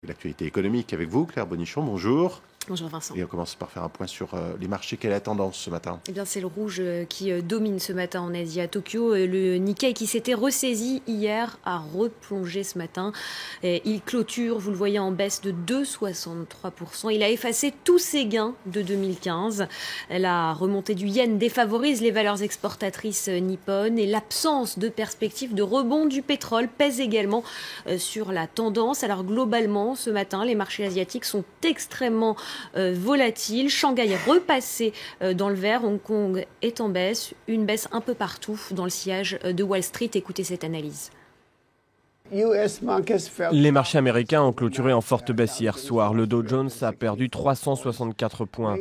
L'actualité économique avec vous, Claire Bonichon, bonjour. Bonjour Vincent. Et on commence par faire un point sur les marchés. Quelle est la tendance ce matin ? Eh bien, c'est le rouge qui domine ce matin en Asie. À Tokyo, le Nikkei qui s'était ressaisi hier a replongé ce matin. Il clôture, vous le voyez, en baisse de 2,63%. Il a effacé tous ses gains de 2015. La remontée du yen défavorise les valeurs exportatrices nippones et l'absence de perspective de rebond du pétrole pèse également sur la tendance. Alors globalement, ce matin, les marchés asiatiques sont extrêmement volatile. Shanghai est repassé dans le vert. Hong Kong est en baisse. Une baisse un peu partout dans le sillage de Wall Street. Écoutez cette analyse. Les marchés américains ont clôturé en forte baisse hier soir. Le Dow Jones a perdu 364 points,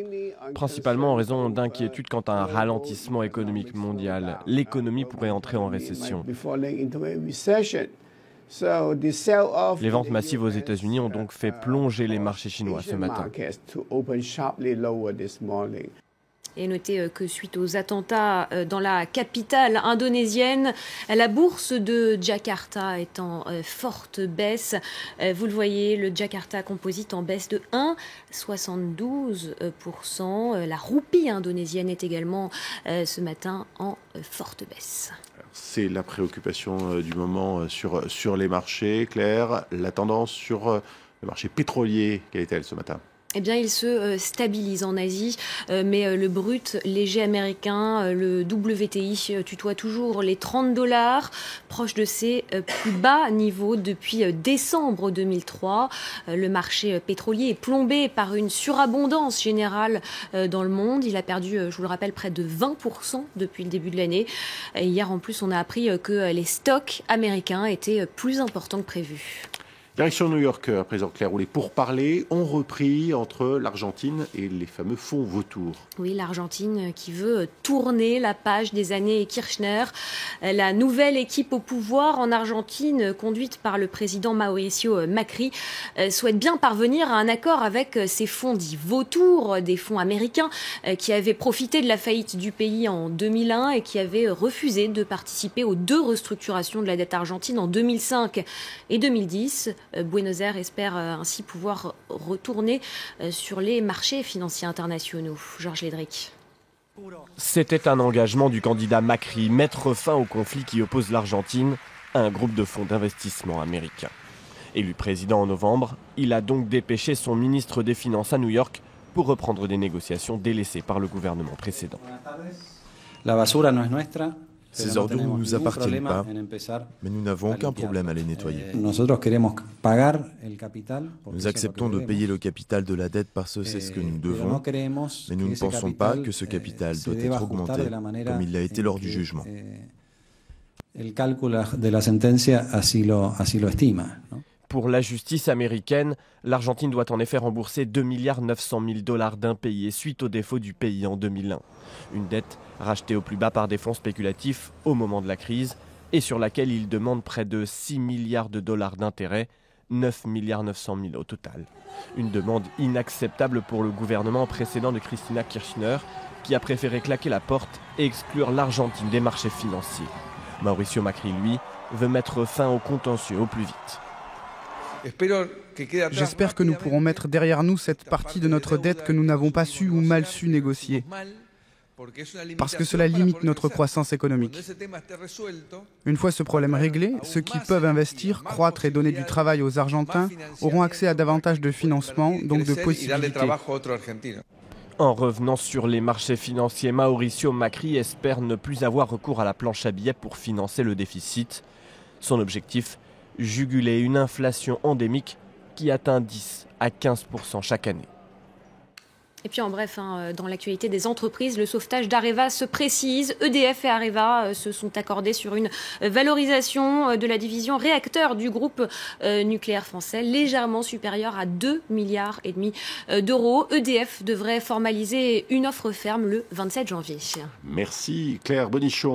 principalement en raison d'inquiétudes quant à un ralentissement économique mondial. L'économie pourrait entrer en récession. Les ventes massives aux États-Unis ont donc fait plonger les marchés chinois ce matin. Et notez que suite aux attentats dans la capitale indonésienne, la bourse de Jakarta est en forte baisse. Vous le voyez, le Jakarta Composite en baisse de 1,72%. La roupie indonésienne est également ce matin en forte baisse. C'est la préoccupation du moment sur les marchés. Claire, la tendance sur le marché pétrolier, quelle est-elle ce matin ? Eh bien, il se stabilise en Asie, mais le brut léger américain, le WTI, tutoie toujours les $30, proche de ses plus bas niveaux depuis décembre 2003. Le marché pétrolier est plombé par une surabondance générale dans le monde. Il a perdu, je vous le rappelle, près de 20% depuis le début de l'année. Et hier, en plus, on a appris que les stocks américains étaient plus importants que prévu. Direction New York, à présent, Claire, où les pourparlers ont repris entre l'Argentine et les fameux fonds vautours. Oui, l'Argentine qui veut tourner la page des années Kirchner. La nouvelle équipe au pouvoir en Argentine, conduite par le président Mauricio Macri, souhaite bien parvenir à un accord avec ces fonds dits vautours, des fonds américains qui avaient profité de la faillite du pays en 2001 et qui avaient refusé de participer aux deux restructurations de la dette argentine en 2005 et 2010. Buenos Aires espère ainsi pouvoir retourner sur les marchés financiers internationaux. Georges Lédric. C'était un engagement du candidat Macri, mettre fin au conflit qui oppose l'Argentine à un groupe de fonds d'investissement américains. Élu président en novembre, il a donc dépêché son ministre des Finances à New York pour reprendre des négociations délaissées par le gouvernement précédent. Ces ordures ne nous appartiennent pas, mais nous n'avons aucun problème à les nettoyer. Nous acceptons de payer le capital de la dette parce que c'est ce que nous devons, mais nous ne pensons pas que ce capital doit être augmenté comme il l'a été lors du jugement. Pour la justice américaine, l'Argentine doit en effet rembourser 2,9 milliards d'impayés suite au défaut du pays en 2001. Une dette rachetée au plus bas par des fonds spéculatifs au moment de la crise et sur laquelle il demande près de 6 milliards de dollars d'intérêts, 9,9 milliards au total. Une demande inacceptable pour le gouvernement précédent de Cristina Kirchner qui a préféré claquer la porte et exclure l'Argentine des marchés financiers. Mauricio Macri, lui, veut mettre fin au contentieux au plus vite. J'espère que nous pourrons mettre derrière nous cette partie de notre dette que nous n'avons pas su ou mal su négocier, parce que cela limite notre croissance économique. Une fois ce problème réglé, ceux qui peuvent investir, croître et donner du travail aux Argentins auront accès à davantage de financement, donc de possibilités. En revenant sur les marchés financiers, Mauricio Macri espère ne plus avoir recours à la planche à billets pour financer le déficit. Son objectif, juguler une inflation endémique qui atteint 10 à 15% chaque année. Et puis en bref, dans l'actualité des entreprises, le sauvetage d'Areva se précise. EDF et Areva se sont accordés sur une valorisation de la division réacteur du groupe nucléaire français, légèrement supérieure à 2,5 milliards d'euros. EDF devrait formaliser une offre ferme le 27 janvier. Merci Claire Bonichon.